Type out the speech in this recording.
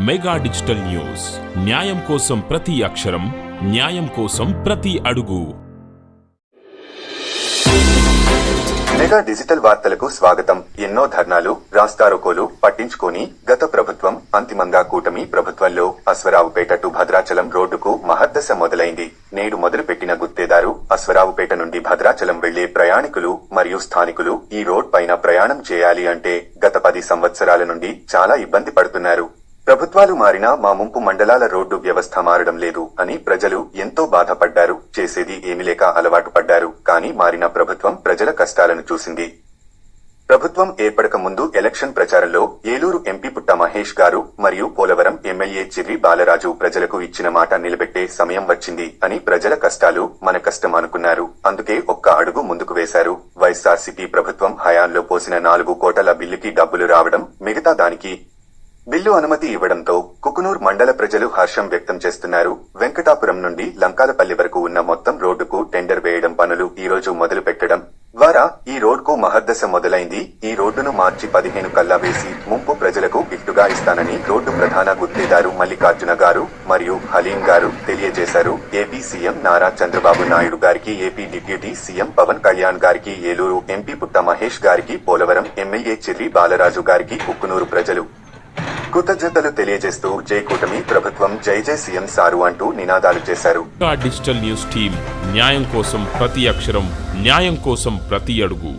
Mega digital news, న్యాయం కోసం ప్రతి అక్షరం, న్యాయం కోసం ప్రతి అడుగు. మెగా డిజిటల్ వార్తలకు స్వాగతం. ఎన్నో ధర్నాలు, రాస్తారోకోలు పట్టించుకొని గత ప్రభుత్వం అంతిమంగా కూటమి ప్రభుత్వంలో అశ్వరావుపేట టు భద్రాచలం రోడ్డుకు మహద్దశ మొదలైంది. నేడు మొదలుపెట్టిన గుత్తేదారు అశ్వరావుపేట నుండి భద్రాచలం వెళ్లే ప్రయాణికులు మరియు స్థానికులు ఈ రోడ్ పైన ప్రయాణం చేయాలి అంటే గత 10 సంవత్సరాల నుండి చాలా ఇబ్బంది పడుతున్నారు. ప్రభుత్వాలు మారినా మా ముంపు మండలాల రోడ్డు వ్యవస్థ మారడం లేదు అని ప్రజలు ఎంతో బాధపడ్డారు. చేసేది ఏమీ లేక అలవాటు పడ్డారు. కానీ మారిన ప్రభుత్వం ప్రజల కష్టాలను చూసింది. ప్రభుత్వం ఏర్పడక ముందు ఎలక్షన్ ప్రచారంలో ఏలూరు ఎంపీ పుట్ట మహేష్ గారు మరియు పోలవరం ఎమ్మెల్యే చిర్రి బాలరాజు ప్రజలకు ఇచ్చిన మాట నిలబెట్టే సమయం వచ్చింది అని ప్రజల కష్టాలు మన కష్టం అనుకున్నారు. అందుకే ఒక్క అడుగు ముందుకు వేశారు. వైఎస్ఆర్సీపీ ప్రభుత్వం హయాంలో పోసిన 4 కోట్ల బిల్లుకి డబ్బులు రావడం, మిగతా దానికి బిల్లు అనుమతి ఇవ్వడంతో కుకునూర్ మండల ప్రజలు హర్షం వ్యక్తం చేస్తున్నారు. వెంకటాపురం నుండి లంకాలపల్లి వరకు ఉన్న మొత్తం రోడ్డుకు టెండర్ వేయడం పనులు ఈ రోజు మొదలు పెట్టడం ద్వారా ఈ రోడ్డుకు మహద్దశ మొదలైంది. ఈ రోడ్డును మార్చి 15 కల్లా వేసి ముంపు ప్రజలకు గిఫ్టుగా ఇస్తానని రోడ్డు ప్రధాన గుత్తేదారు మల్లికార్జున గారు మరియు హలీం గారు తెలియజేశారు. ఏపీ సీఎం నారా చంద్రబాబు నాయుడు గారికి, AP deputy CM Pawan Kalyan గారికి, ఏలూరు ఎంపీ పుట్ట మహేష్ గారికి, పోలవరం ఎమ్మెల్యే చిర్రి బాలరాజు గారికి కుకునూరు ప్రజలు కృతజ్ఞతలు తెలియజేస్తూ జై కూటమి ప్రభుత్వం, జై జై సీఎం సారు అంటూ నినాదాలు చేశారు. మెగా డిజిటల్ న్యూస్ టీం, న్యాయం కోసం ప్రతి అక్షరం, న్యాయం కోసం ప్రతి అడుగు.